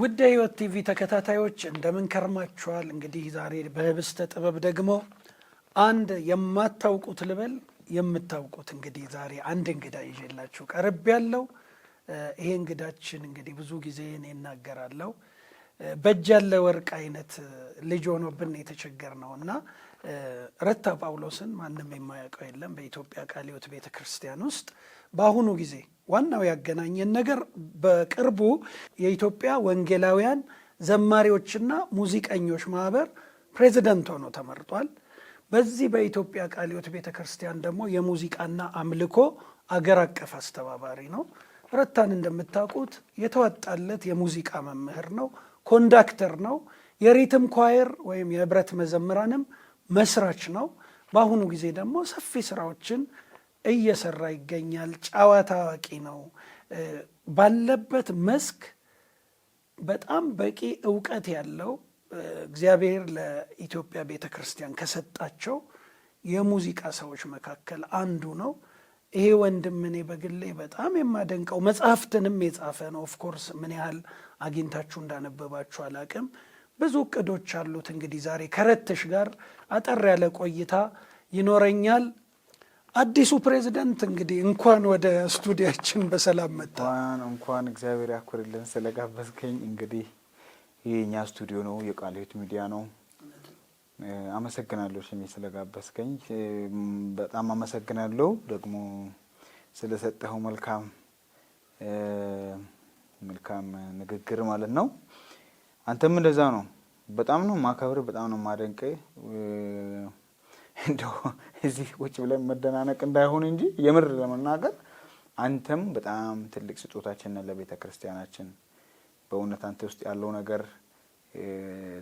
ውድ የህይወት ቲቪ ተከታታዮች እንደምን ከርማችኋል? እንግዲህ ዛሬ በህብስተ ጥበብ ደግሞ አንድ የማታውቁት ልበል የምታውቁት እንግዲህ ዛሬ አንድ እንግዳ ይዤላችሁ ቀርብ ያለው ይሄ እንግዳችን እንግዲህ ብዙ ጊዜ እኔ እናገራለሁ በእጅ ያለ ወርቅ አይነት ልጅ ሆኖብን የተቸገርነውና ረታ ጳውሎስን ማንም የማያውቀው የለም በኢትዮጵያ ቃለ ሕይወት ቤተክርስቲያን ውስጥ በአሁኑ ጊዜ ዋናው ያገናኘን ነገር በቅርቡ የኢትዮጵያ ወንጌላውያን ዘማሪዎችና ሙዚቀኞች ማህበር ፕሬዝዳንት ሆኖ ተመርጧል። በዚህ በኢትዮጵያ ቃለ ሕይወት ቤተክርስቲያን ደግሞ የሙዚቃና አምልኮ አገር አቀፍ አስተባባሪ ነው። ረታን እንደምታውቁት የተዋጣለት የሙዚቃ መምህር ነው፣ ኮንዳክተር ነው፣ የሪትም ኳየር ወይም የህብረት መዘምራንም መስራች ነው። በአሁኑ ጊዜ ደግሞ ሰፊ ስራዎችን እየሰራ ይገኛል። ጨዋታ አዋቂ ነው። ባለበት መስክ በጣም በቂ ዕውቀት ያለው እግዚአብሔር ለኢትዮጵያ ቤተክርስቲያን ከሰጣቸው የሙዚቃ ሰዎች መካከል አንዱ ነው። ይሄ ወንድም እኔ በግሌ በጣም የማደንቀው መጽሐፍትንም የጻፈ ነው። ኦፍ ኮርስ ምን ያህል አግኝታችሁ እንዳነበባችሁ አላቅም። ብዙ እቅዶች አሉት። እንግዲህ ዛሬ ከረትሽ ጋር አጠር ያለ ቆይታ ይኖረኛል። አዲሱ ፕሬዝዳንት እንግዲህ እንኳን ወደ ስቱዲያችን በሰላም መጣ። እንኳን እግዚአብሔር ያክብርልን ስለጋበዝከኝ። እንግዲህ የኛ ስቱዲዮ ነው፣ የቃለ ሕይወት ሚዲያ ነው። አመሰግናለሁ ሽሜ ስለጋበዝከኝ። በጣም አመሰግናለሁ ደግሞ ስለሰጠኸው መልካም ንግግር ማለት ነው። አንተም እንደዛ ነው። በጣም ነው ማከብር፣ በጣም ነው ማደንቀ። እንደው እዚህ ቁጭ ብለን መደናነቅ እንዳይሆን እንጂ የምር ለመናገር አንተም በጣም ትልቅ ስጦታችን ነህ ለቤተ ክርስቲያናችን። በእውነት አንተ ውስጥ ያለው ነገር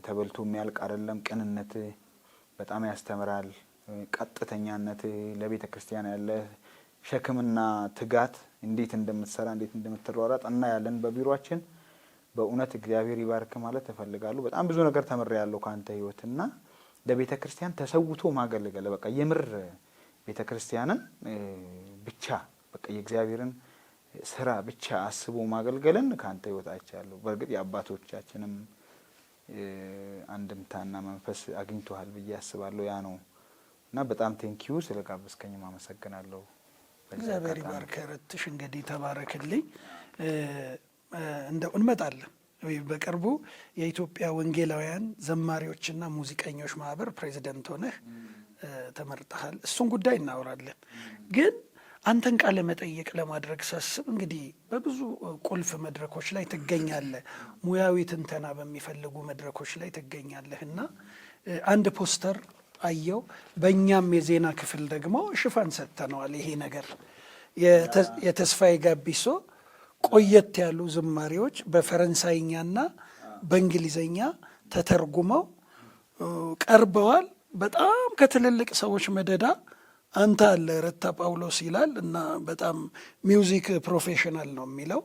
ተበልቶ የሚያልቅ አይደለም። ቅንነት በጣም ያስተምራል። ቀጥተኛነት ለቤተ ክርስቲያን ያለ ሸክምና ትጋት እንዴት እንደምትሰራ እንዴት እንደምትሯሯጥ እና ያለን በቢሮአችን በእውነት እግዚአብሔር ይባርክ ማለት እፈልጋለሁ። በጣም ብዙ ነገር ተምሬያለሁ ካንተ ህይወትና ለቤተ ክርስቲያን ተሰውቶ ማገልገል በቃ የምር ቤተ ክርስቲያንን ብቻ በቃ የእግዚአብሔርን ስራ ብቻ አስቦ ማገልገልን ካንተ ህይወት አይቻለሁ። በእርግጥ የአባቶቻችንም አንድምታና መንፈስ አግኝቷል ብዬ አስባለሁ። ያ ነው እና በጣም ቴንኪዩ ስለጋበዝከኝ አመሰግናለሁ። እግዚአብሔር ይባርክ ረትሽ። እንግዲህ ተባረክልኝ። እንደው እንመጣለን በቅርቡ የኢትዮጵያ ወንጌላውያን ዘማሪዎችና ሙዚቀኞች ማህበር ፕሬዝዳንት ሆነህ ተመርጠሃል። እሱን ጉዳይ እናወራለን። ግን አንተን ቃለ መጠይቅ ለማድረግ ሳስብ እንግዲህ በብዙ ቁልፍ መድረኮች ላይ ትገኛለህ፣ ሙያዊ ትንተና በሚፈልጉ መድረኮች ላይ ትገኛለህ እና አንድ ፖስተር አየው። በእኛም የዜና ክፍል ደግሞ ሽፋን ሰጥተነዋል። ይሄ ነገር የተስፋዬ ጋቢሶ ቆየት ያሉ ዝማሬዎች በፈረንሳይኛና በእንግሊዘኛ ተተርጉመው ቀርበዋል። በጣም ከትልልቅ ሰዎች መደዳ አንተ አለ ረታ ጳውሎስ ይላል እና በጣም ሚውዚክ ፕሮፌሽናል ነው የሚለው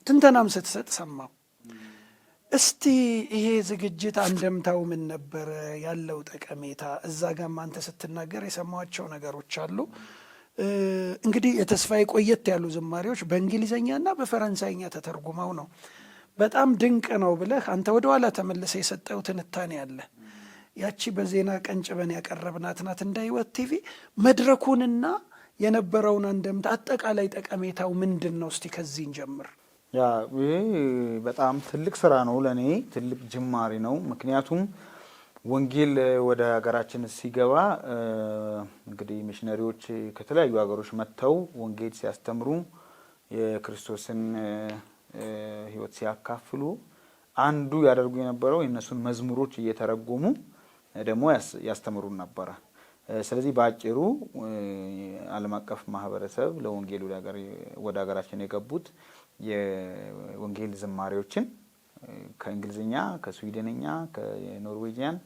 ትንተናም ስትሰጥ ሰማው። እስቲ ይሄ ዝግጅት አንደምታው ምን ነበረ? ያለው ጠቀሜታ እዛ ጋም አንተ ስትናገር የሰማቸው ነገሮች አሉ። እንግዲህ የተስፋዬ ቆየት ያሉ ዝማሬዎች በእንግሊዘኛና በፈረንሳይኛ ተተርጉመው ነው። በጣም ድንቅ ነው ብለህ አንተ ወደ ኋላ ተመልሰ የሰጠው ትንታኔ አለ። ያቺ በዜና ቀንጭበን ያቀረብናት ናት እንደ ሕይወት ቲቪ። መድረኩንና የነበረውን አንደምታ አጠቃላይ ጠቀሜታው ምንድን ነው? እስቲ ከዚህ እንጀምር። ይሄ በጣም ትልቅ ስራ ነው፣ ለኔ ትልቅ ጅማሬ ነው። ምክንያቱም ወንጌል ወደ ሀገራችን ሲገባ እንግዲህ ሚሽነሪዎች ከተለያዩ ሀገሮች መጥተው ወንጌል ሲያስተምሩ የክርስቶስን ሕይወት ሲያካፍሉ አንዱ ያደርጉ የነበረው የነሱን መዝሙሮች እየተረጎሙ ደግሞ ያስተምሩን ነበረ። ስለዚህ በአጭሩ ዓለም አቀፍ ማህበረሰብ ለወንጌል ወደ ሀገራችን የገቡት የወንጌል ዝማሬዎችን ከእንግሊዝኛ፣ ከስዊድንኛ፣ ከኖርዌጂያን፣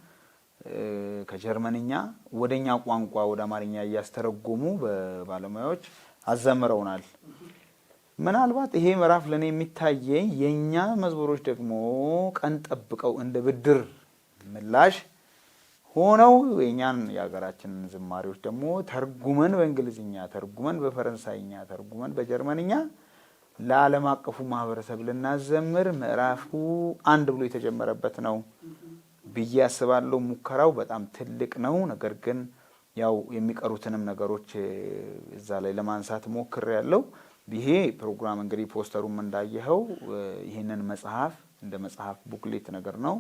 ከጀርመንኛ ወደኛ ቋንቋ ወደ አማርኛ እያስተረጎሙ በባለሙያዎች አዘምረውናል። ምናልባት ይሄ ምዕራፍ ለኔ የሚታየኝ የኛ መዝሙሮች ደግሞ ቀን ጠብቀው እንደ ብድር ምላሽ ሆነው የኛን የሀገራችንን ዝማሬዎች ደግሞ ተርጉመን በእንግሊዝኛ፣ ተርጉመን በፈረንሳይኛ፣ ተርጉመን በጀርመንኛ ለዓለም አቀፉ ማህበረሰብ ልናዘምር ምዕራፉ 1 ብሎ የተጀመረበት ነው ብዬ አስባለሁ። ሙከራው በጣም ትልቅ ነው። ነገር ግን ያው የሚቀሩትንም ነገሮች እዛ ላይ ለማንሳት ሞክሬያለሁ። ይሄ ፕሮግራም እንግዲህ ፖስተሩም እንዳየኸው ይሄንን መጽሐፍ እንደ መጽሐፍ ቡክሌት ነገር ነው።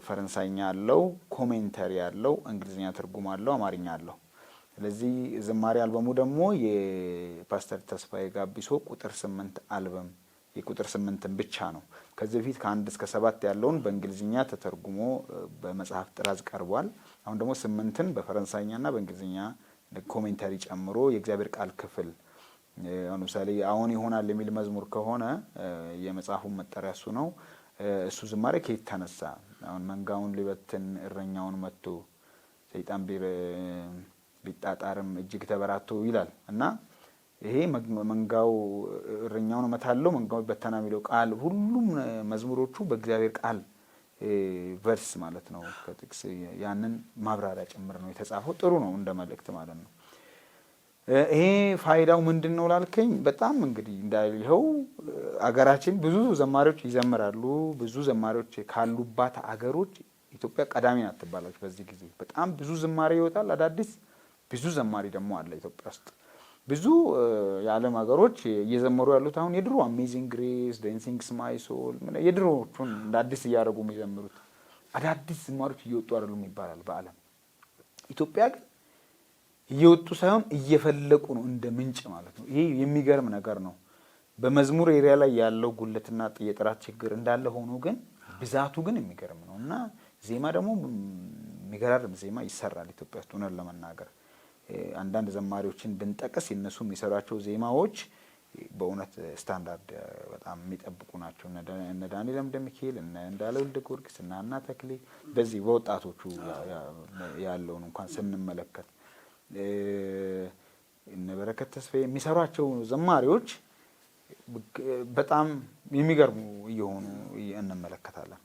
ፈረንሳይኛ አለው፣ ኮሜንተሪ አለው፣ እንግሊዝኛ ትርጉም አለው፣ አማርኛ አለው። ስለዚህ ዝማሬ አልበሙ ደግሞ የፓስተር ተስፋዬ ጋቢሶ ቁጥር 8 አልበም የቁጥር 8ን ብቻ ነው። ከዚህ በፊት ከ1 እስከ 7 ያለውን በእንግሊዝኛ ተተርጉሞ በመጽሐፍ ጥራዝ ቀርቧል። አሁን ደግሞ 8ን በፈረንሳይኛና በእንግሊዝኛ ኮሜንተሪ ጨምሮ የእግዚአብሔር ቃል ክፍል ለምሳሌ አሁን ይሆናል የሚል መዝሙር ከሆነ የመጽሐፉን መጠሪያ እሱ ነው። እሱ ዝማሬ ከየት ተነሳ? አሁን መንጋውን ሊበትን እረኛውን መጥቶ ሰይጣን ቢጣጣርም እጅግ ተበራቶ ይላል እና ይሄ መንጋው እረኛውን መታለው መንጋው በተና የሚለው ቃል ሁሉም መዝሙሮቹ በእግዚአብሔር ቃል ቨርስ ማለት ነው። ከጥቅስ ያንን ማብራሪያ ጭምር ነው የተጻፈው። ጥሩ ነው እንደ መልእክት ማለት ነው። ይሄ ፋይዳው ምንድነው ላልከኝ፣ በጣም እንግዲህ እንዳልኸው አገራችን ብዙ ዘማሪዎች ይዘምራሉ። ብዙ ዘማሪዎች ካሉባት አገሮች ኢትዮጵያ ቀዳሚ ናት ትባላለች። በዚህ ጊዜ በጣም ብዙ ዝማሬ ይወጣል አዳዲስ። ብዙ ዘማሪ ደግሞ አለ ኢትዮጵያ ውስጥ። ብዙ የዓለም ሀገሮች እየዘመሩ ያሉት አሁን የድሮ አሜዚንግ ግሬስ፣ ዳንሲንግስ ማይ ሶል የድሮዎቹን እንደ አዲስ እያደረጉ የሚዘምሩት አዳዲስ ዝማሪዎች እየወጡ አይደሉም ይባላል በዓለም። ኢትዮጵያ ግን እየወጡ ሳይሆን እየፈለቁ ነው እንደ ምንጭ ማለት ነው። ይሄ የሚገርም ነገር ነው። በመዝሙር ኤሪያ ላይ ያለው ጉለትና የጥራት ችግር እንዳለ ሆኖ ግን ብዛቱ ግን የሚገርም ነው እና ዜማ ደግሞ የሚገራርም ዜማ ይሰራል ኢትዮጵያ ውስጥ ሆነን ለመናገር አንዳንድ ዘማሪዎችን ብንጠቅስ የነሱ የሚሰሯቸው ዜማዎች በእውነት ስታንዳርድ በጣም የሚጠብቁ ናቸው። እነ ዳንኤል አምደ ሚካኤል፣ እነ እንዳለ ወልደ ጊዮርጊስ እና አና ተክሌ በዚህ በወጣቶቹ ያለውን እንኳን ስንመለከት እነ በረከት ተስፋዬ የሚሰሯቸው ዘማሪዎች በጣም የሚገርሙ እየሆኑ እንመለከታለን።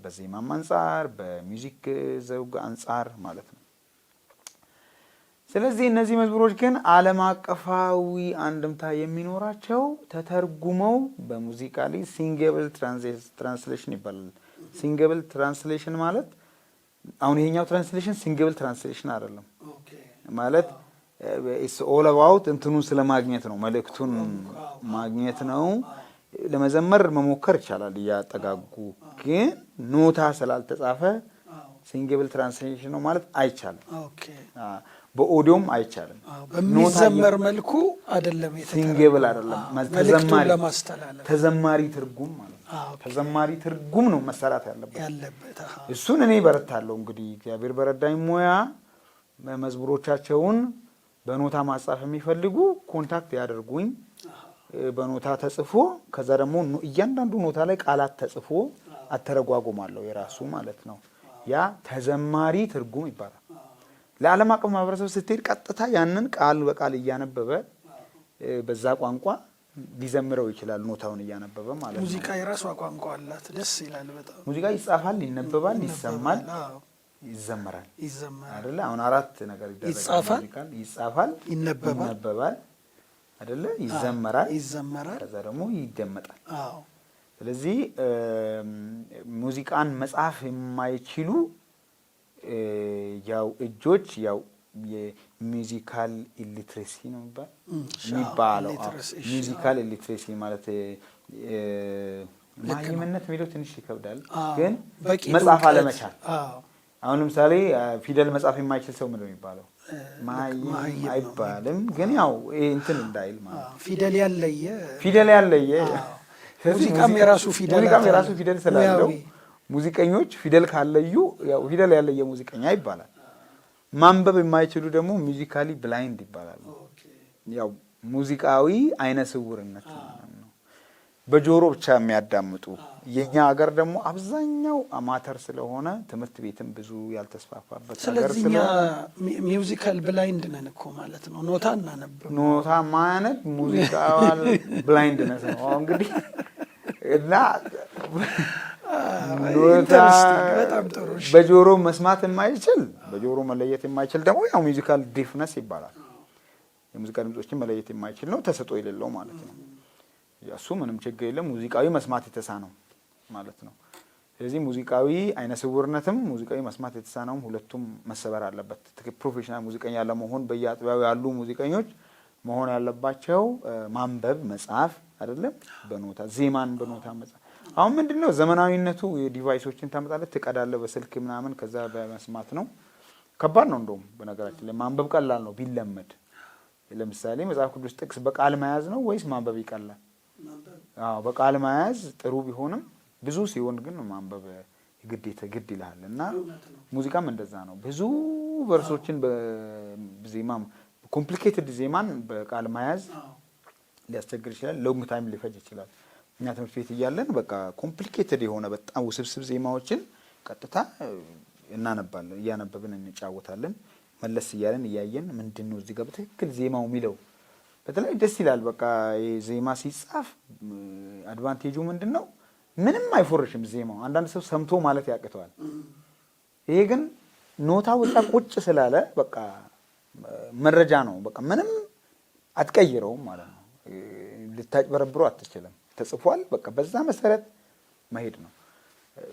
በዜማም አንጻር በሚውዚክ ዘውግ አንጻር ማለት ነው። ስለዚህ እነዚህ መዝሙሮች ግን ዓለም አቀፋዊ አንድምታ የሚኖራቸው ተተርጉመው በሙዚቃሊ ሲንግብል ትራንስሌሽን ይባላል። ሲንግብል ትራንስሌሽን ማለት አሁን ይሄኛው ትራንስሌሽን ሲንግብል ትራንስሌሽን አይደለም ማለት ኢትስ ኦል አባውት እንትኑን ስለማግኘት ነው፣ መልእክቱን ማግኘት ነው። ለመዘመር መሞከር ይቻላል እያጠጋጉ፣ ግን ኖታ ስላልተጻፈ ሲንግብል ትራንስሌሽን ነው ማለት አይቻልም። በኦዲዮም አይቻልም። በሚዘመር መልኩ አይደለም ሲንግብል አይደለም፣ ተዘማሪ ትርጉም ማለት ነው። ተዘማሪ ትርጉም ነው መሰራት ያለበት። እሱን እኔ በረታለሁ እንግዲህ እግዚአብሔር በረዳኝ ሙያ መዝሙሮቻቸውን በኖታ ማጻፍ የሚፈልጉ ኮንታክት ያደርጉኝ። በኖታ ተጽፎ ከዛ ደግሞ እያንዳንዱ ኖታ ላይ ቃላት ተጽፎ አተረጓጉማለሁ የራሱ ማለት ነው። ያ ተዘማሪ ትርጉም ይባላል። ለዓለም አቀፍ ማህበረሰብ ስትሄድ ቀጥታ ያንን ቃል በቃል እያነበበ በዛ ቋንቋ ሊዘምረው ይችላል። ኖታውን እያነበበ ማለት ነው። ሙዚቃ የራሷ ቋንቋ አላት። ደስ ይላል በጣም። ሙዚቃ ይጻፋል፣ ይነበባል፣ ይሰማል፣ ይዘመራል አይደለ? አሁን 4 ነገር ይደረጋል። ይጻፋል፣ ይነበባል አይደለ? ይዘመራል፣ ከዛ ደግሞ ይደመጣል። ስለዚህ ሙዚቃን መጻፍ የማይችሉ ያው እጆች ያው የሚውዚካል ኢሊትሬሲ ነው የሚባለው። ሚውዚካል ኢሊትሬሲ ማለት ማይምነት የሚለው ትንሽ ይከብዳል፣ ግን መጻፍ አለመቻል። አሁን ለምሳሌ ፊደል መጻፍ የማይችል ሰው ምንድነው የሚባለው? ማይም አይባልም፣ ግን ያው እንትን እንዳይል ማለት ፊደል ያለየ ሙዚቃም የራሱ ፊደል ስላለው ሙዚቀኞች ፊደል ካለዩ ያው ፊደል ያለየ ሙዚቀኛ ይባላል። ማንበብ የማይችሉ ደግሞ ሙዚካሊ ብላይንድ ይባላል። ያው ሙዚቃዊ አይነ ስውርነት ነው። በጆሮ ብቻ የሚያዳምጡ። የኛ ሀገር ደግሞ አብዛኛው አማተር ስለሆነ ትምህርት ቤትም ብዙ ያልተስፋፋበት ሀገር ስለሆነ ሚውዚካል ብላይንድ ነን እኮ ማለት ነው። ኖታ እናነብ ኖታ ማያነብ ሙዚቃል ብላይንድነስ ነው እንግዲህ እና በጆሮ መስማት የማይችል በጆሮ መለየት የማይችል ደግሞ ያው ሚውዚካል ዲፍነስ ይባላል። የሙዚቃ ድምጾችን መለየት የማይችል ነው፣ ተሰጥኦ የሌለው ማለት ነው። እሱ ምንም ችግር የለም። ሙዚቃዊ መስማት የተሳነው ማለት ነው። ስለዚህ ሙዚቃዊ አይነ ስውርነትም ሙዚቃዊ መስማት የተሳነውም ሁለቱም መሰበር አለበት። ፕሮፌሽናል ሙዚቀኛ ለመሆን በየአጥቢያው ያሉ ሙዚቀኞች መሆን ያለባቸው ማንበብ መጻፍ አይደለም፣ በኖታ ዜማን በኖታ መጻፍ። አሁን ምንድነው ዘመናዊነቱ የዲቫይሶችን ታመጣለህ፣ ትቀዳለህ በስልክ ምናምን፣ ከዛ በመስማት ነው። ከባድ ነው እንደውም በነገራችን ላይ ማንበብ ቀላል ነው ቢለመድ። ለምሳሌ መጽሐፍ ቅዱስ ጥቅስ በቃል መያዝ ነው ወይስ ማንበብ ይቀላል? አዎ በቃል መያዝ ጥሩ ቢሆንም ብዙ ሲሆን ግን ማንበብ ግድ ይላል። እና ሙዚቃም እንደዛ ነው። ብዙ ቨርሶችን በዜማ ኮምፕሊኬትድ ዜማን በቃል መያዝ ሊያስቸግር ይችላል። ሎንግ ታይም ሊፈጅ ይችላል። እኛ ትምህርት ቤት እያለን በቃ ኮምፕሊኬትድ የሆነ በጣም ውስብስብ ዜማዎችን ቀጥታ እናነባለን፣ እያነበብን እንጫወታለን። መለስ እያለን እያየን ምንድነው እዚህ ጋር በትክክል ዜማው የሚለው በተለይ ደስ ይላል። በቃ ዜማ ሲጻፍ አድቫንቴጁ ምንድነው? ምንም አይፎርሽም ዜማው። አንዳንድ ሰው ሰምቶ ማለት ያቅተዋል። ይሄ ግን ኖታው እዛ ቁጭ ስላለ በቃ መረጃ ነው። በቃ ምንም አትቀይረውም ማለት ነው። ልታጭበረብሮ አትችልም። ተጽፏል። በቃ በዛ መሰረት መሄድ ነው።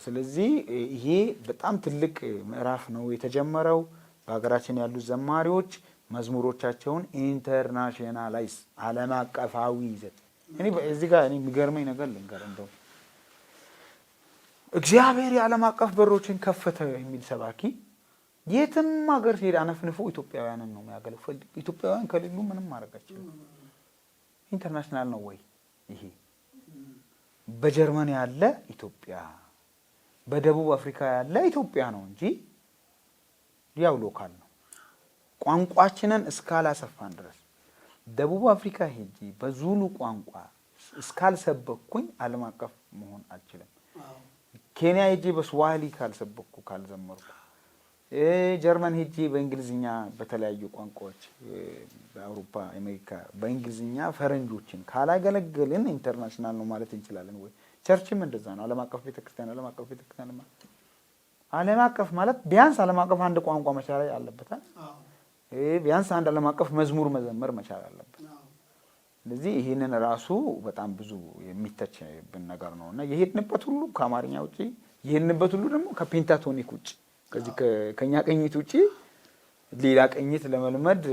ስለዚህ ይሄ በጣም ትልቅ ምዕራፍ ነው የተጀመረው። በሀገራችን ያሉት ዘማሪዎች መዝሙሮቻቸውን ኢንተርናሽናላይዝ ዓለም አቀፋዊ ይዘት እኔ እዚህ ጋር እኔ የሚገርመኝ ነገር ልንገር። እንደው እግዚአብሔር የዓለም አቀፍ በሮችን ከፈተ የሚል ሰባኪ የትም ሀገር ሲሄድ አነፍንፎ ኢትዮጵያውያንን ነው የሚያገለግል። ኢትዮጵያውያን ከሌሉ ምንም ማድረግ አይችልም። ኢንተርናሽናል ነው ወይ ይሄ? በጀርመን ያለ ኢትዮጵያ፣ በደቡብ አፍሪካ ያለ ኢትዮጵያ ነው እንጂ ያው ሎካል ነው። ቋንቋችንን እስካላሰፋን ድረስ ደቡብ አፍሪካ ሄጂ በዙሉ ቋንቋ እስካልሰበኩኝ ዓለም አቀፍ መሆን አልችልም። ኬንያ ሄጂ በስዋሂሊ ካልሰበኩ ካልዘመርኩ፣ ጀርመን ሄጂ በእንግሊዝኛ በተለያዩ ቋንቋዎች በአውሮፓ አሜሪካ በእንግሊዝኛ ፈረንጆችን ካላገለገልን ኢንተርናሽናል ነው ማለት እንችላለን ወይ? ቸርችም እንደዛ ነው። ዓለም አቀፍ ቤተክርስቲያን ማለት ዓለም አቀፍ ማለት ቢያንስ ዓለም አቀፍ አንድ ቋንቋ መቻል አለበት። ቢያንስ አንድ ዓለም አቀፍ መዝሙር መዘመር መቻል አለበት። ስለዚህ ይህንን ራሱ በጣም ብዙ የሚተችብን ነገር ነው እና የሄድንበት ሁሉ ከአማርኛ ውጪ የሄድንበት ሁሉ ደግሞ ከፔንታቶኒክ ውጪ ከዚህ ከኛ ቅኝት ውጪ ሌላ ቅኝት ለመልመድ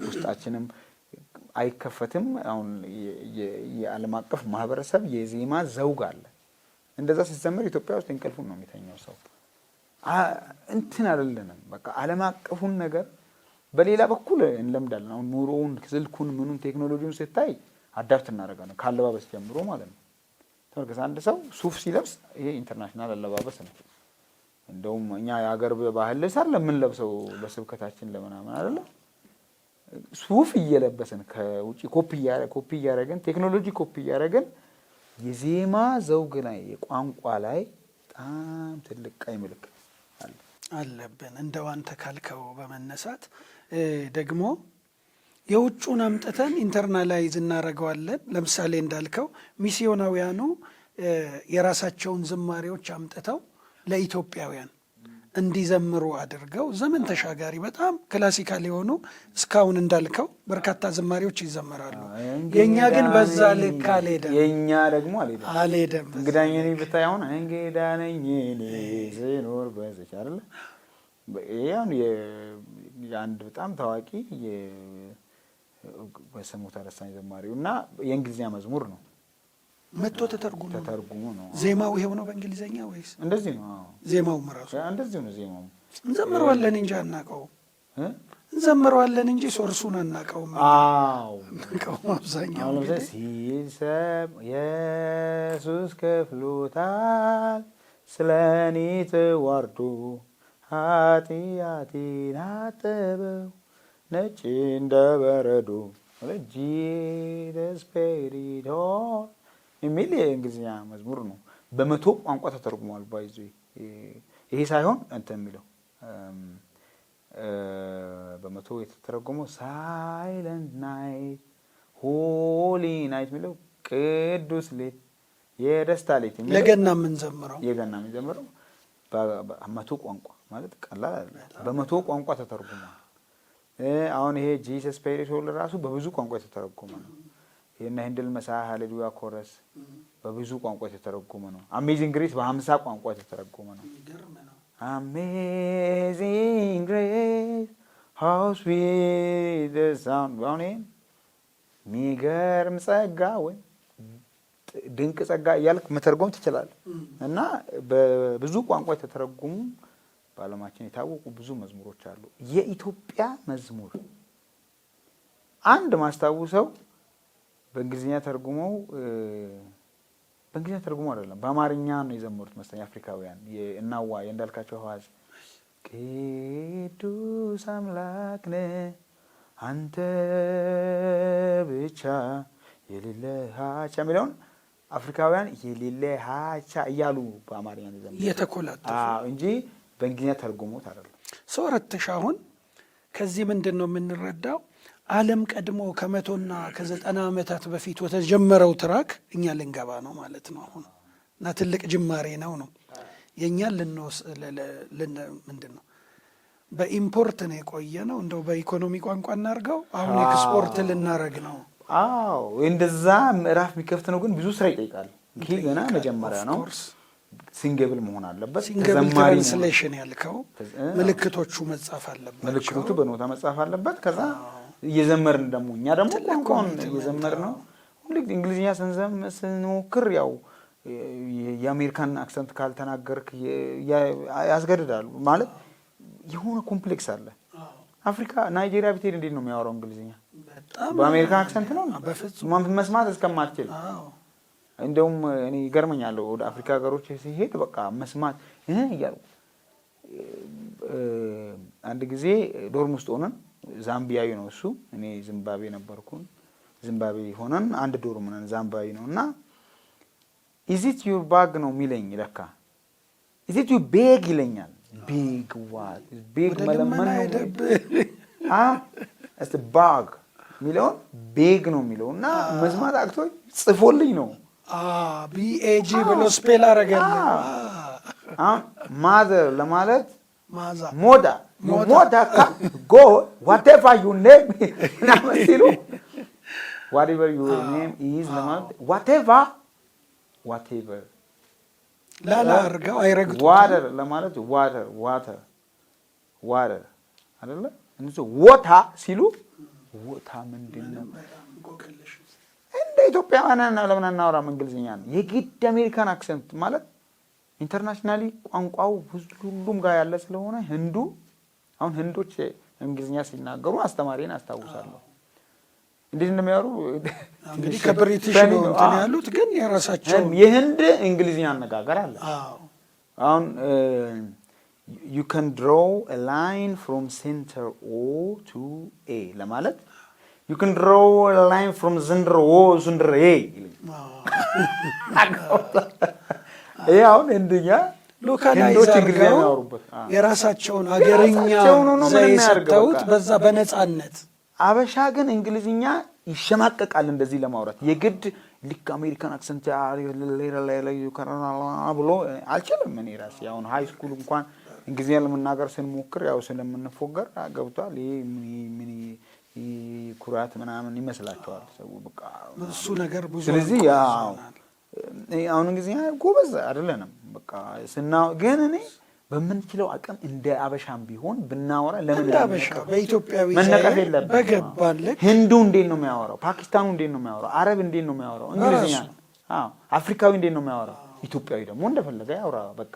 ውስጣችንም አይከፈትም። አሁን የዓለም አቀፍ ማህበረሰብ የዜማ ዘውግ አለ። እንደዛ ሲዘመር ኢትዮጵያ ውስጥ እንቅልፉን ነው የሚተኛው ሰው። እንትን አይደለንም። በቃ ዓለም አቀፉን ነገር በሌላ በኩል እንለምዳለን። አሁን ኑሮውን፣ ስልኩን፣ ምኑን ቴክኖሎጂውን ስታይ አዳፕት እናደርጋለን ካለባበስ ጀምሮ ማለት ነው። ተመልከት፣ አንድ ሰው ሱፍ ሲለብስ ይሄ ኢንተርናሽናል አለባበስ ነው። እንደውም እኛ የሀገር ባህል ልብስ አይደለም የምንለብሰው ለስብከታችን ለምናምን አይደለም። ሱፍ እየለበስን ከውጪ ኮፒ እያደረግን ቴክኖሎጂ ኮፒ እያደረግን የዜማ ዘውግ ላይ የቋንቋ ላይ በጣም ትልቅ ቀይ ምልክት አለብን። እንደው አንተ ካልከው በመነሳት ደግሞ የውጩን አምጥተን ኢንተርናላይዝ እናደርገዋለን። ለምሳሌ እንዳልከው ሚስዮናውያኑ የራሳቸውን ዝማሬዎች አምጥተው ለኢትዮጵያውያን እንዲዘምሩ አድርገው ዘመን ተሻጋሪ በጣም ክላሲካል የሆኑ እስካሁን እንዳልከው በርካታ ዝማሬዎች ይዘመራሉ። የኛ ግን በዛ ልክ አልሄደም። የኛ ደግሞ አልሄደም። እንግዳኝ ነኝ ብታይ አሁን እንግዳ ነኝ እኔ ስኖር በዘች አይደለ? ይሄን የአንድ በጣም ታዋቂ በስሙ ተረሳኝ ዘማሪው እና የእንግሊዝኛ መዝሙር ነው መጥቶ ተተርጉሞ ነው። ዜማው ይሄው ነው በእንግሊዘኛ ወይስ እንደዚህ ነው? ዜማውም ራሱ እንደዚህ ነው። ዜማው እንዘምረዋለን እንጂ አናውቀውም። እንዘምረዋለን እንጂ ሶርሱን አናውቀውም። አናውቀውም። አብዛኛው ሲሰብ ኢየሱስ ከፍሎታል ስለኔ ተዋርዶ ኃጢአቴን አጠበው ነጭ እንደ በረዶ ጂሰስ ፔድ ኢት ኦል የሚል የእንግሊዝኛ መዝሙር ነው። በመቶ ቋንቋ ተተርጉሟል። ባይዙ ይሄ ሳይሆን እንትን የሚለው በመቶ የተተረጎመው ሳይለንት ናይት ሆሊ ናይት የሚለው ቅዱስ ሌት የደስታ ሌት የሚለው ለገና የምንዘምረው በመቶ ቋንቋ ማለት ቀላል አይደለም። በመቶ ቋንቋ ተተርጉሟል። አሁን ይሄ ጂሰስ ፔድ ኢት ኦል ራሱ በብዙ ቋንቋ የተተረጎመ ነው። የነ ህንድል መሳህ ሃሌሉያ ኮረስ በብዙ ቋንቋ የተተረጎመ ነው። አሜዚንግ ግሬስ በ50 ቋንቋ የተተረጎመ ነው። አሜዚንግ ግሬስ how sweet the sound ባውኔን ሚገርም ጸጋ ወይ ድንቅ ጸጋ እያልክ መተርጎም ትችላለህ። እና በብዙ ቋንቋ የተተረጎሙ በዓለማችን የታወቁ ብዙ መዝሙሮች አሉ። የኢትዮጵያ መዝሙር አንድ ማስታውሰው በእንግሊዝኛ ተርጉመው አይደለም በአማርኛ ነው የዘመሩት መሰለኝ አፍሪካውያን የእናዋ የእንዳልካቸው ሐዋዝ ቅዱስ አምላክ ነህ አንተ ብቻ የሌለህ አቻ የሚለውን አፍሪካውያን የሌለህ አቻ እያሉ በአማርኛ ነው የዘመሩት የተኮላተፉ እንጂ በእንግሊዝኛ ተርጉሞት አይደለም። ሶረትሽ አሁን ከዚህ ምንድነው የምንረዳው? ዓለም ቀድሞ ከ100 እና ከ90 ዓመታት በፊት ወተጀመረው ትራክ እኛ ልንገባ ነው ማለት ነው አሁን እና ትልቅ ጅማሬ ነው የኛን ምንድነው በኢምፖርት ነው የቆየ ነው እንደው በኢኮኖሚ ቋንቋ እናርገው አሁን ኤክስፖርት ልናረግ ነው። አዎ እንደዛ ምዕራፍ የሚከፍት ነው፣ ግን ብዙ ስራ ይጠይቃል። ይሄ ገና መጀመሪያ ነው። ሲንግብል መሆን አለበት። ተዘማሪ ትራንስሌሽን ያልከው ምልክቶቹ መጻፍ አለበት፣ ምልክቶቹ በኖታ መጻፍ አለበት። ከዛ እየዘመርን ደግሞ እኛ ደግሞ ቋንቋውን እየዘመርን ነው። ሁሉ እንግሊዝኛ ስንሞክር ያው የአሜሪካን አክሰንት ካልተናገርክ ያስገድዳሉ ማለት የሆነ ኮምፕሌክስ አለ። አፍሪካ ናይጄሪያ ብትሄድ እንዴት ነው የሚያወራው እንግሊዝኛ? በአሜሪካን አክሰንት ነው መስማት እስከማትችል። እንደውም እኔ ይገርመኛል ወደ አፍሪካ ሀገሮች ሲሄድ በቃ መስማት እያሉ አንድ ጊዜ ዶርም ውስጥ ሆነን ዛምቢያዊ ነው እሱ እኔ ዚምባብዌ ነበርኩኝ። ዚምባብዌ ሆነን አንድ ዶርም ነን ዛምቢያዊ ነውና is it your bag ነው የሚለኝ ለካ is it your bag ይለኛል። big what is big መለመን ነው it's the bag ሚለውን bag ነው የሚለውና መስማት አቅቶኝ ጽፎልኝ ነው BAG ብሎ ስፔል አረጋለሁ። ማዘር ለማለት ሞዳ go whatever your name ሲሉ whatever your name is ለማለት whatever ላላ አርጋው አይረግጡ water ለማለት water አይደለ እንሱ ወታ ሲሉ ወታ ምንድነው? እንደ ኢትዮጵያውያን ለምን አናወራም እንግሊዝኛ ነው? የግድ አሜሪካን አክሰንት ማለት ኢንተርናሽናሊ ቋንቋው ሁሉም ጋር ያለ ስለሆነ ህንዱ አሁን ህንዶች እንግሊዝኛ ሲናገሩ አስተማሪን አስታውሳለሁ እንዴት እንደሚያወሩ እንግዲህ ከብሪቲሽ ነው እንትን ያሉት ግን የራሳቸው የህንድ እንግሊዝኛ አነጋገር አለ። አሁን you can draw a line from center O to A ለማለት you can draw a line from center O to center A አሁን ህንድኛ ሎካላይዝ አድርገው የራሳቸውን አገርኛ ዘይሰጠውት በዛ በነጻነት አበሻ ግን እንግሊዝኛ ይሸማቀቃል እንደዚህ ለማውራት የግድ ልክ አሜሪካን አክሰንት ብሎ አልችልም። እኔ ራሴ አሁን ሃይ ስኩል እንኳን እንግሊዝኛ ለመናገር ስንሞክር ያው ስለምንፎገር ገብቷል። ይሄ ምን ኩራት ምናምን ይመስላቸዋል ሰው በቃ እሱ ነገር ብዙ። ስለዚህ ያው አሁን እንግሊዝኛ ጎበዝ አይደለንም በቃ ግን እኔ በምንችለው አቅም እንደ አበሻም ቢሆን ብናወራ ለምን አበሻ በኢትዮጵያዊ መነቀፍ የለብንም። በገባለት ህንዱ እንዴት ነው የሚያወራው? ፓኪስታኑ እንዴት ነው የሚያወራው? አረብ እንዴት ነው የሚያወራው? እንግሊዝኛ አፍሪካዊ እንዴት ነው የሚያወራው? ኢትዮጵያዊ ደግሞ እንደፈለገ ያወራ በቃ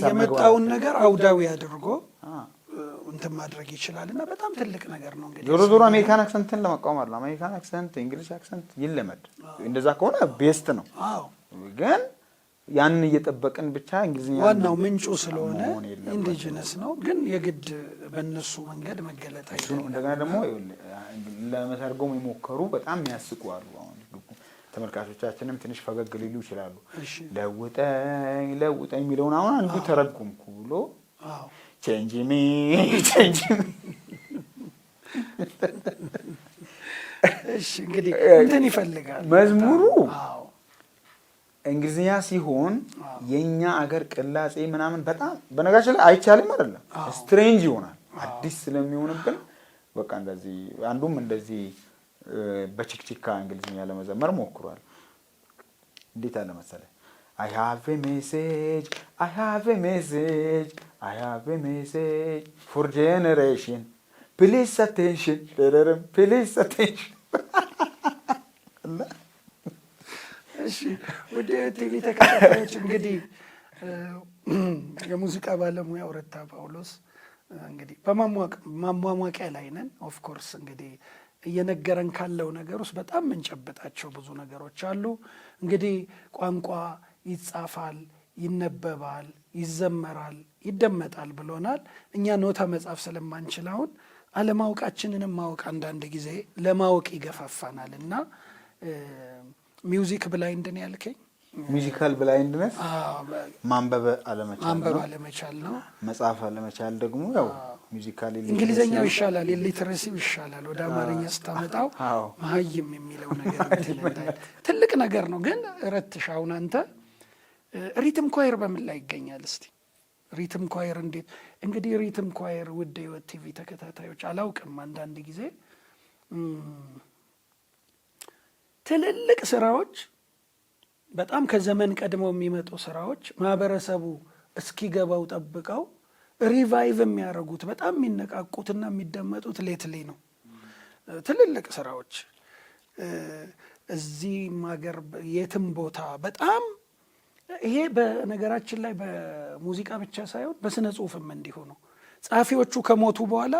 የመጣውን ነገር አውዳዊ አድርጎ እንትን ማድረግ ይችላልና በጣም ትልቅ ነገር ነው። እንግዲህ ዞሮ አሜሪካን አክሰንትን ለመቃወም አይደለም። አሜሪካን አክሰንት እንግሊዝ አክሰንት ይለመድ እንደዛ ከሆነ ቤስት ነው። ግን ያን እየጠበቅን ብቻ እንግሊዝኛ ዋናው ምንጩ ስለሆነ ኢንዲጂነስ ነው። ግን የግድ በእነሱ መንገድ መገለጥ አይደለም። እንደገና ደግሞ ለመተርጎም የሞከሩ በጣም ያስቁ አሉ። አሁን ተመልካቾቻችንም ትንሽ ፈገግ ሊሉ ይችላሉ። ለውጠኝ የሚለውን አሁን አንዱ ተረጎምኩ ብሎ change me እሺ እንግዲህ እንትን ይፈልጋል መዝሙሩ እንግሊዝኛ ሲሆን የኛ አገር ቅላጼ ምናምን በጣም በነገራችን ላይ አይቻልም አይደለም ስትሬንጅ ይሆናል አዲስ ስለሚሆንብን በቃ እንደዚህ አንዱም እንደዚህ በችክችካ እንግሊዝኛ ለመዘመር ሞክሯል። እንዴት አለ መሰለህ? I have a message, I have a message, I have a message for generation. Please attention, please attention. እሺ ወደ ቲቪ ተከታታዮች እንግዲህ የሙዚቃ ባለሙያው ረታ ጳውሎስ እንግዲህ በማሟሟቂያ ላይ ነን። ኦፍ ኮርስ እንግዲህ እየነገረን ካለው ነገር ውስጥ በጣም የምንጨብጣቸው ብዙ ነገሮች አሉ። እንግዲህ ቋንቋ ይጻፋል፣ ይነበባል፣ ይዘመራል፣ ይደመጣል ብሎናል። እኛ ኖታ መጻፍ ስለማንችል አሁን አለማወቃችንንም ማወቅ አንዳንድ ጊዜ ለማወቅ ይገፋፋናል እና ሚውዚክ ብላይንድ ነው ያልከኝ? ሚውዚካል ብላይንድነስ ማንበብ አለመቻል ነው። መጻፍ አለመቻል ደግሞ ያው ሚውዚካል እንግሊዘኛው ይሻላል፣ ሊትረሲው ይሻላል። ወደ አማርኛ ስታመጣው መሀይም የሚለው ነገር ትልቅ ነገር ነው። ግን ረትሽ አሁን አንተ ሪትም ኳየር በምን ላይ ይገኛል? እስቲ ሪትም ኳየር እንዴት? እንግዲህ ሪትም ኳየር ውድ ህይወት ቲቪ ተከታታዮች አላውቅም፣ አንዳንድ ጊዜ ትልልቅ ስራዎች በጣም ከዘመን ቀድመው የሚመጡ ስራዎች ማህበረሰቡ እስኪገባው ጠብቀው ሪቫይቭ የሚያደርጉት በጣም የሚነቃቁትና የሚደመጡት ሌትሊ ነው። ትልልቅ ስራዎች እዚህም ሀገር የትም ቦታ በጣም ይሄ በነገራችን ላይ በሙዚቃ ብቻ ሳይሆን በስነ ጽሁፍም እንዲሁ ነው። ጸሐፊዎቹ ከሞቱ በኋላ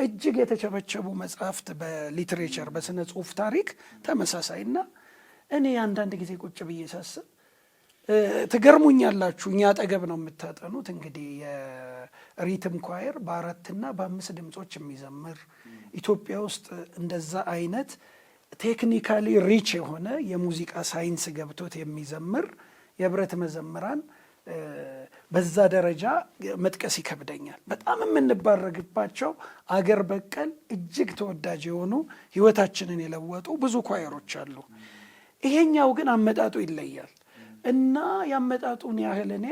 እጅግ የተቸበቸቡ መጽሐፍት በሊትሬቸር በስነ ጽሁፍ ታሪክ ተመሳሳይና እኔ አንዳንድ ጊዜ ቁጭ ብዬ ሳስብ ትገርሙኛላችሁ። እኛ አጠገብ ነው የምታጠኑት። እንግዲህ የሪትም ኳየር በ4 እና በ5 ድምጾች የሚዘምር ኢትዮጵያ ውስጥ እንደዛ አይነት ቴክኒካሊ ሪች የሆነ የሙዚቃ ሳይንስ ገብቶት የሚዘምር የህብረት መዘምራን በዛ ደረጃ መጥቀስ ይከብደኛል። በጣም የምንባረግባቸው አገር በቀል እጅግ ተወዳጅ የሆኑ ህይወታችንን የለወጡ ብዙ ኳየሮች አሉ። ይሄኛው ግን አመጣጡ ይለያል እና ያመጣጡን ያህል እኔ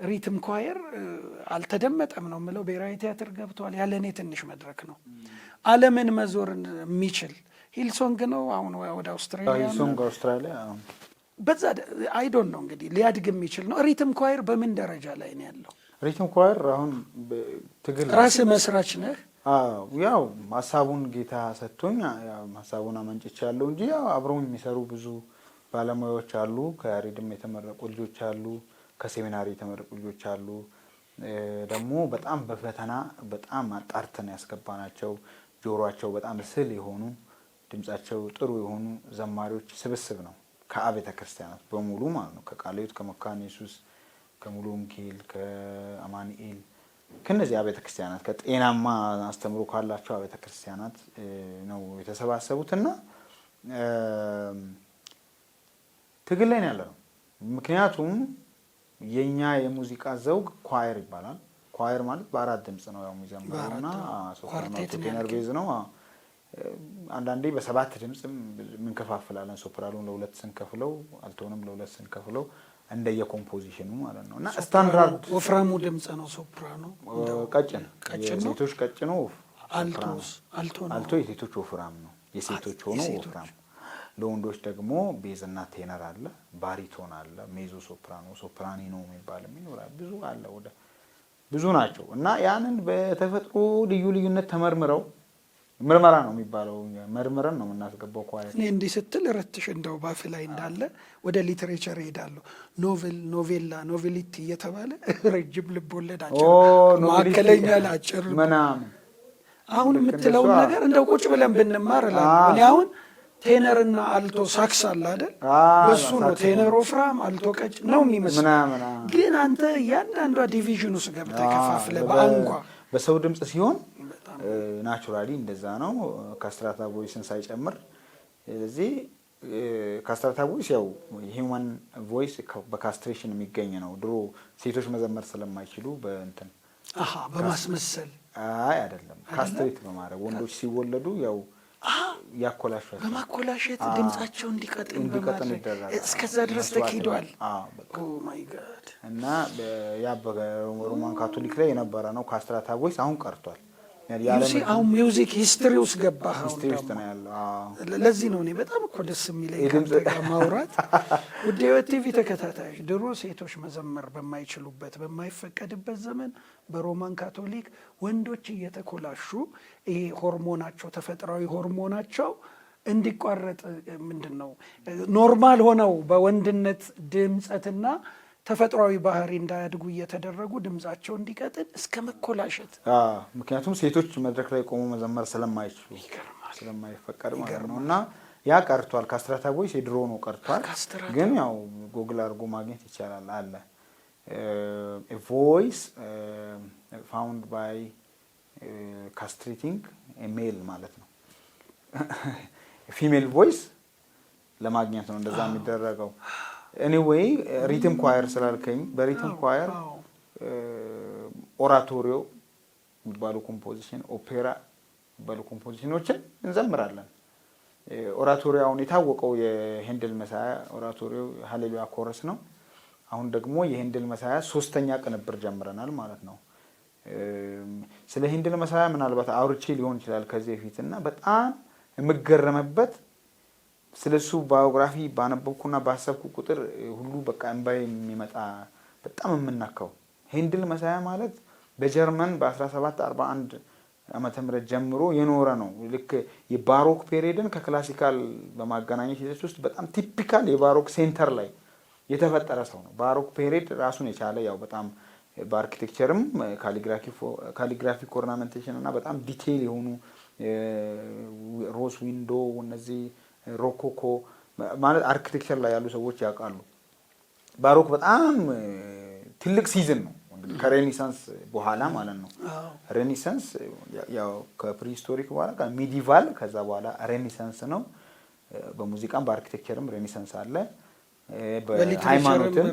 ሪትም ኳየር አልተደመጠም ነው የምለው። ብሔራዊ ቲያትር ገብቷል። ያለ እኔ ትንሽ መድረክ ነው። ዓለምን መዞር የሚችል ሂልሶንግ ነው አሁን ወደ አውስትራሊያ በዛ አይዶን ነው እንግዲህ ሊያድግ የሚችል ነው። ሪትም ኳየር በምን ደረጃ ላይ ነው ያለው? ሪትም ኳየር አሁን ትግል ራስህ መስራች ነህ? ያው ሀሳቡን ጌታ ሰጥቶኝ ሀሳቡን አመንጭቻለሁ እንጂ ያው አብረው የሚሰሩ ብዙ ባለሙያዎች አሉ። ከያሬድም የተመረቁ ልጆች አሉ፣ ከሴሚናሪ የተመረቁ ልጆች አሉ። ደግሞ በጣም በፈተና በጣም አጣርተን ያስገባናቸው ጆሮአቸው በጣም ስል የሆኑ ድምጻቸው ጥሩ የሆኑ ዘማሪዎች ስብስብ ነው። ከአብያተ ክርስቲያናት በሙሉ ማለት ነው። ከቃልዮት፣ ከመካነ ኢየሱስ፣ ከሙሉ ወንጌል፣ ከአማኑኤል ከነዚህ አብያተ ክርስቲያናት ከጤናማ አስተምሮ ካላቸው አብያተ ክርስቲያናት ነው የተሰባሰቡትና ትግል ላይ ነው ያለው። ምክንያቱም የኛ የሙዚቃ ዘውግ ኳየር ይባላል። ኳየር ማለት በ4 ድምጽ ነው ያው የሚዘምረውና ሶፕራኖ ቴነር ቤዝ ነው። አንዳንዴ በ7 ድምጽም ምንከፋፍላለን። ሶፕራኑን ለ2 ስንከፍለው፣ አልቶንም ለ2 ስንከፍለው እንደየ ኮምፖዚሽኑ ማለት ነው። እና ስታንዳርድ ወፍራሙ ድምጽ ነው ሶፕራኖ፣ ቀጭን የሴቶች ቀጭን ነው። አልቶ የሴቶች ወፍራም ነው። የሴቶች ሆኖ ወፍራም። ለወንዶች ደግሞ ቤዝና ቴነር አለ፣ ባሪቶን አለ፣ ሜዞ ሶፕራኖ፣ ሶፕራኒኖ የሚባልም ይኖራል። ብዙ አለ፣ ወደ ብዙ ናቸው። እና ያንን በተፈጥሮ ልዩ ልዩነት ተመርምረው ምርመራ ነው የሚባለው። መርምረን ነው የምናስገባው ኳየር። እኔ እንዲህ ስትል ረትሽ እንደው ባፍ ላይ እንዳለ ወደ ሊትሬቸር ሄዳለሁ። ኖቬል፣ ኖቬላ፣ ኖቬሊቲ እየተባለ ረጅም ልቦለድ አጭር፣ ማዕከለኛ ለአጭር ምናምን አሁን የምትለውን ነገር እንደው ቁጭ ብለን ብንማር እላለሁ። እኔ አሁን ቴነርና አልቶ ሳክስ አለ አይደል? በሱ ነው ቴነር ወፍራም አልቶ ቀጭ ነው የሚመስለው። ግን አንተ እያንዳንዷ ዲቪዥን ውስጥ ገብተህ ከፋፍለህ በአንጓ በሰው ድምጽ ሲሆን ናቹራሊ እንደዛ ነው። ካስትራታ ቮይስን ሳይጨምር። ስለዚህ ካስትራታ ቮይስ ያው ሂውማን ቮይስ በካስትሬሽን የሚገኝ ነው። ድሮ ሴቶች መዘመር ስለማይችሉ በእንትን በማስመሰል አይደለም፣ ካስትሬት በማድረግ ወንዶች ሲወለዱ ያው ያኮላሻቸው በማኮላሸት ድምጻቸው እንዲቀጥን ይደረጋል። እስከዛ ድረስ ተኪዷል። ኦ ማይ ጋድ። እና ያ በሮማን ካቶሊክ ላይ የነበረ ነው ካስትራታ ቮይስ፣ አሁን ቀርቷል። አሁን ሚውዚክ ሂስትሪ ውስጥ ገባህ። ሂስትሪ ውስጥ ነው ያለው። ለዚህ ነው እኔ በጣም እኮ ደስ የሚለኝ ከአንተ ጋር ማውራት። ውድ ሕይወት ቲቪ ተከታታዮች፣ ድሮ ሴቶች መዘመር በማይችሉበት በማይፈቀድበት ዘመን በሮማን ካቶሊክ ወንዶች እየተኮላሹ ይሄ ሆርሞናቸው ተፈጥሯዊ ሆርሞናቸው እንዲቋረጥ ምንድን ነው ኖርማል ሆነው በወንድነት ድምፀትና ተፈጥሯዊ ባህሪ እንዳያድጉ እየተደረጉ ድምጻቸው እንዲቀጥል እስከ መኮላሸት። ምክንያቱም ሴቶች መድረክ ላይ ቆሞ መዘመር ስለማይችሉ ስለማይፈቀድ ማለት ነው። እና ያ ቀርቷል። ካስትራታ ቮይስ የድሮ ነው ቀርቷል። ግን ያው ጉግል አድርጎ ማግኘት ይቻላል። አለ ቮይስ ፋውንድ ባይ ካስትሬቲንግ ሜል ማለት ነው። ፊሜል ቮይስ ለማግኘት ነው እንደዛ የሚደረገው። ኤኒዌይ ሪትም ኳየር ስላልከኝ በሪትም ኳየር ኦራቶሪዮ የሚባሉ ኮምፖዚሽን፣ ኦፔራ የሚባሉ ኮምፖዚሽኖችን እንዘምራለን። ኦራቶሪዮ አሁን የታወቀው የሄንድል መሳያ ኦራቶሪዮ ሃሌሉያ ኮረስ ነው። አሁን ደግሞ የሄንድል መሳያ 3ኛ ቅንብር ጀምረናል ማለት ነው። ስለ ሄንድል መሳያ ምናልባት አውርቼ ሊሆን ይችላል ከዚህ በፊት እና በጣም የምገረምበት ስለሱ ባዮግራፊ ባነበብኩና ባሰብኩ ቁጥር ሁሉ በቃ እንባዬ የሚመጣ በጣም የምናካው ሄንድል መሳያ ማለት በጀርመን በ1741 ዓመተ ምህረት ጀምሮ የኖረ ነው። ልክ የባሮክ ፔሪድን ከክላሲካል በማገናኘት ሂደት ውስጥ በጣም ቲፒካል የባሮክ ሴንተር ላይ የተፈጠረ ሰው ነው። ባሮክ ፔሪድ ራሱን የቻለ ያው በጣም በአርኪቴክቸርም ካሊግራፊክ ኦርናመንቴሽን እና በጣም ዲቴይል የሆኑ ሮስ ዊንዶ እነዚህ ሮኮኮ ማለት አርኪቴክቸር ላይ ያሉ ሰዎች ያውቃሉ። ባሮክ በጣም ትልቅ ሲዝን ነው እንግዲህ ከሬኔሳንስ በኋላ ማለት ነው። ሬኔሳንስ ያው ከፕሪሂስቶሪክ በኋላ ሚዲቫል ከዛ በኋላ ሬኔሳንስ ነው። በሙዚቃም በአርኪቴክቸርም ሬኔሳንስ አለ። በሃይማኖትም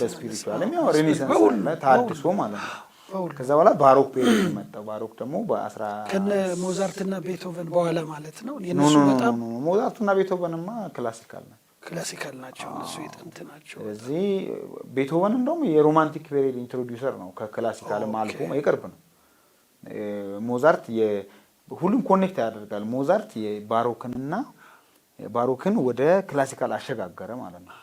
በስፒሪቹዋልም ያው ሬኔሳንስ አለ፣ ታድሶ ማለት ነው። ከዛ በኋላ ባሮክ ፔሪድ መጣው። ባሮክ ደግሞ ከነ ሞዛርትና ቤቶቨን በኋላ ማለት ነው። የነሱ በጣም ሞዛርትና ቤቶቨንማ ክላሲካል ናቸው፣ እነሱ የጥንት ናቸው። ስለዚህ ቤቶቨን እንደውም የሮማንቲክ ፔሪድ ኢንትሮዲዩሰር ነው፣ ከክላሲካልም አልፎ የቅርብ ነው። ሞዛርት ሁሉም ኮኔክት ያደርጋል። ሞዛርት ባሮክን ወደ ክላሲካል አሸጋገረ ማለት ነው።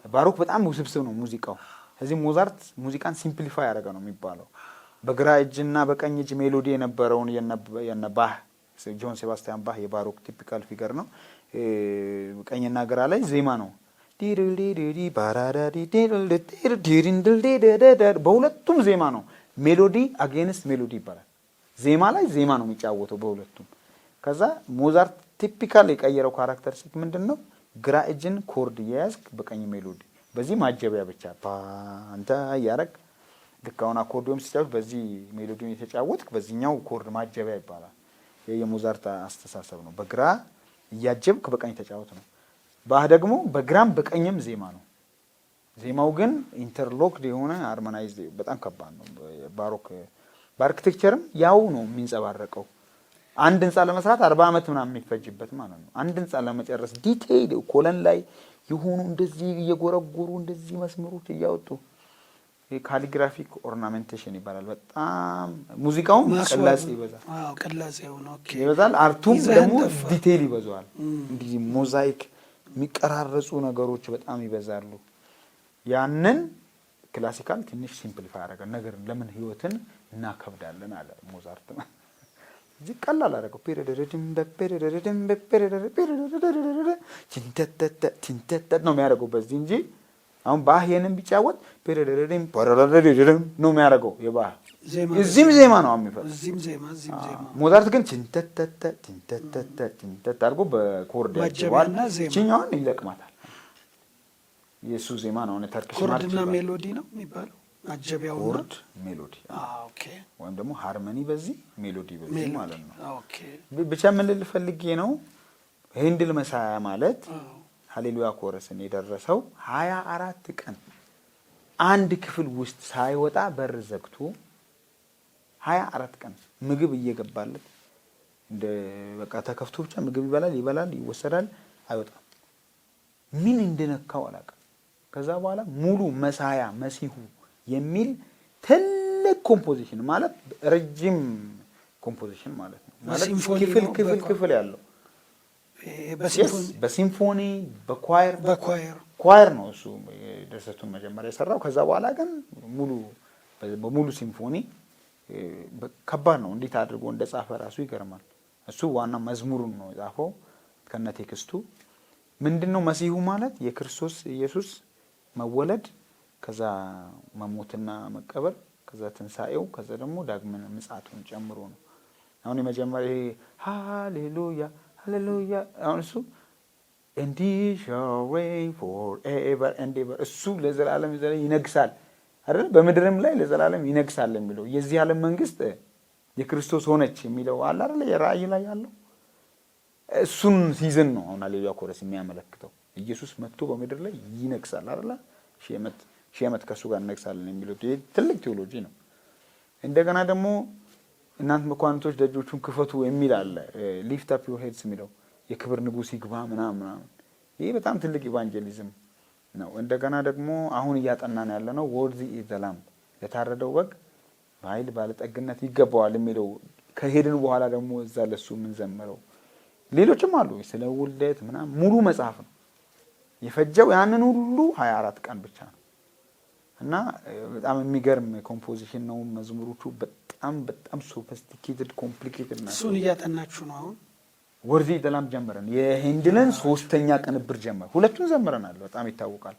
ባሮክ በጣም ውስብስብ ነው ሙዚቃው። ስለዚህ ሞዛርት ሙዚቃን ሲምፕሊፋይ ያደረገ ነው የሚባለው። በግራ እጅና በቀኝ እጅ ሜሎዲ የነበረውን የነ ባህ ጆን ሴባስቲያን ባህ የባሮክ ቲፒካል ፊገር ነው። ቀኝና ግራ ላይ ዜማ ነው። በሁለቱም ዜማ ነው። ሜሎዲ አጌንስት ሜሎዲ ይባላል። ዜማ ላይ ዜማ ነው የሚጫወተው በሁለቱም። ከዛ ሞዛርት ቲፒካል የቀየረው ካራክተሪስቲክ ምንድነው? ግራ እጅን ኮርድ እየያዝክ በቀኝ ሜሎዲ፣ በዚህ ማጀቢያ ብቻ አንተ ያረግ ልክ አሁን አኮርዲዮን ሲጫወት በዚህ ሜሎዲውን የተጫወትክ በዚህኛው ኮርድ ማጀቢያ ይባላል። የሞዛርት አስተሳሰብ ነው። በግራ እያጀብክ በቀኝ ተጫወት ነው። ባህ ደግሞ በግራም በቀኝም ዜማ ነው። ዜማው ግን ኢንተርሎክድ የሆነ ሃርሞናይዝ በጣም ከባድ ነው። ባሮክ በአርኪቴክቸርም ያው ነው የሚንጸባረቀው። አንድ ህንጻ ለመስራት 40 ዓመት ምናምን የሚፈጅበት ማለት ነው። አንድ ህንጻ ለመጨረስ ዲቴይል ኮለን ላይ የሆኑ እንደዚህ እየጎረጎሩ እንደዚህ መስመሮች እያወጡ ካሊግራፊክ ኦርናሜንቴሽን ይባላል። በጣም ሙዚቃውም ቅላጼ ይበዛል። ቅላጼው ነው ይበዛል። አርቱም ደግሞ ዲቴይል ይበዛዋል። እንዲህ ሞዛይክ የሚቀራረጹ ነገሮች በጣም ይበዛሉ። ያንን ክላሲካል ትንሽ ሲምፕሊፋይ ያደረገ ነገር ለምን ህይወትን እናከብዳለን አለ ሞዛርት። እዚህ ቀላል አደረገው። ነው የሚያደርገው በዚህ እንጂ አሁን ባህ የንን ቢጫወት ነው የሚያደርገው የባህ እዚህም ዜማ ነው የሚፈጥረው። ሞዛርት ግን አድርጎ በኮርድ ያጀባል። እችኛዋን ይለቅማታል። የእሱ ዜማ ነው። ተርኪሽ ኮርድና ሜሎዲ ነው የሚባለው። አጀቢያው ኮርድ ሜሎዲ ወይም ደግሞ ሃርመኒ በዚህ ሜሎዲ በዚህ ማለት ነው። ብቻ ምን ልል ፈልጌ ነው ሄንድል መሳያ ማለት ሃሌሉያ ኮረስን የደረሰው 24 ቀን አንድ ክፍል ውስጥ ሳይወጣ በር ዘግቶ 24 ቀን ምግብ እየገባለት እንደ በቃ ተከፍቶ ብቻ ምግብ ይበላል፣ ይወሰዳል፣ አይወጣም። ምን እንደነካው አላውቅም። ከዛ በኋላ ሙሉ መሳያ መሲሁ የሚል ትልቅ ኮምፖዚሽን ማለት ረጅም ኮምፖዚሽን ማለት ነው። ማለት ክፍል ያለው በሲምፎኒ በኳየር ነው እሱ ድርሰቱን መጀመሪያ የሰራው። ከዛ በኋላ ግን በሙሉ ሲምፎኒ ከባድ ነው። እንዴት አድርጎ እንደጻፈ ራሱ ይገርማል። እሱ ዋና መዝሙሩን ነው የጻፈው ከነ ቴክስቱ። ምንድነው መሲሁ ማለት? የክርስቶስ ኢየሱስ መወለድ፣ ከዛ መሞትና መቀበር፣ ከዛ ትንሳኤው፣ ከዛ ደግሞ ዳግመ ምጽአቱን ጨምሮ ነው። አሁን የመጀመሪያ ሃሌሉያ ሃሌሉያ አሁን እሱ and he shall reign forever and ever እሱ ለዘላለም ይነግሳል አይደል? በምድርም ላይ ለዘላለም ይነግሳል የሚለው የዚህ ዓለም መንግስት የክርስቶስ ሆነች የሚለው አለ አይደል? የራእይ ላይ ያለው እሱን ሲዝን ነው አሁን ሃሌሉያ ኮረስ የሚያመለክተው። ኢየሱስ መጥቶ በምድር ላይ ይነግሳል አይደል? ሺህ ዓመት ከሱ ጋር ይነግሳል የሚለው ትልቅ ቴዎሎጂ ነው። እንደገና ደግሞ እናንተ መኳንንቶች ደጆቹን ክፈቱ የሚል አለ። ሊፍት አፕ ዩር ሄድስ የሚለው የክብር ንጉስ ይግባ ምናምን። ይሄ በጣም ትልቅ ኢቫንጀሊዝም ነው። እንደገና ደግሞ አሁን እያጠናን ያለነው ወርዚ ኢዝ ዘ ላምብ ለታረደው በግ በኃይል ባለጠግነት ይገባዋል የሚለው ከሄድን በኋላ ደግሞ እዛ ለሱ ምን ዘመረው ሌሎችም አሉ። ስለ ውልደት ምናምን ሙሉ መጽሐፍ ነው የፈጀው። ያንን ሁሉ 24 ቀን ብቻ ነው እና በጣም የሚገርም ኮምፖዚሽን ነው። መዝሙሮቹ በጣም ሶፊስቲኬትድ ኮምፕሊኬትድ ናቸው። እሱን እያጠናችሁ ነው አሁን? ወርዚ ዘ ላምብ ጀመረን። የሄንድልን 3ኛ ቅንብር ጀመር። ሁለቱን ዘመረናል። በጣም ይታወቃል።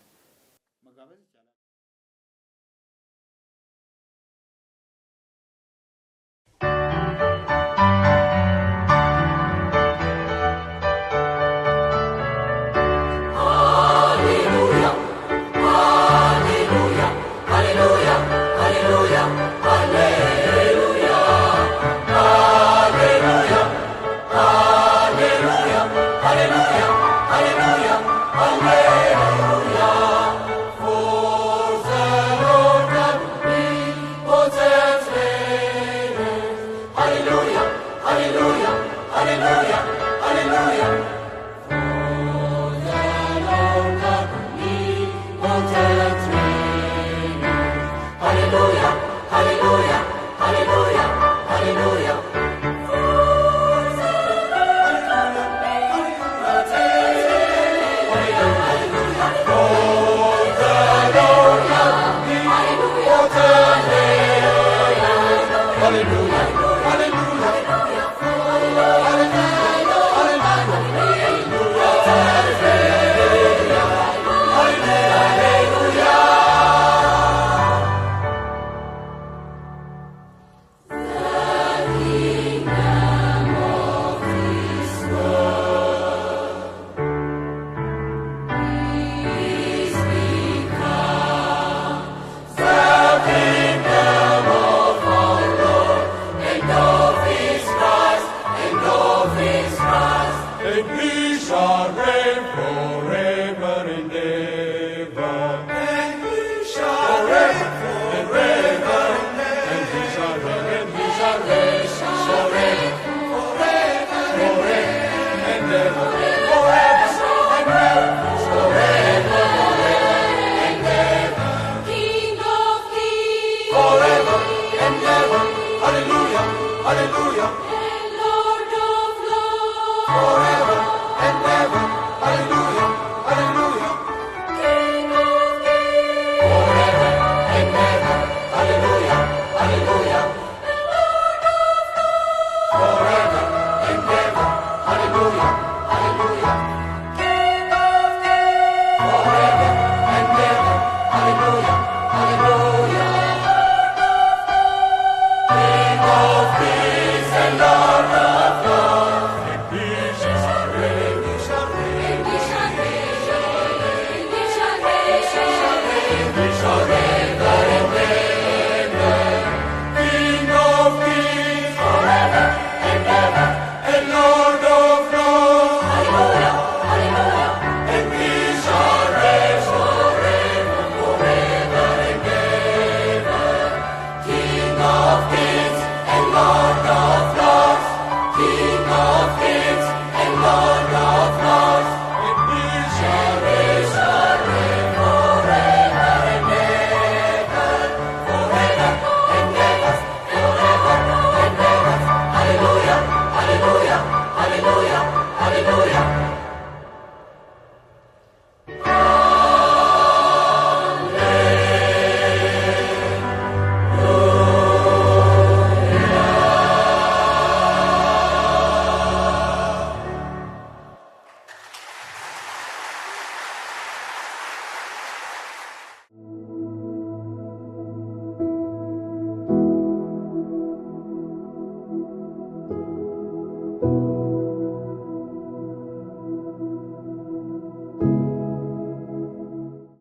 And he shall reign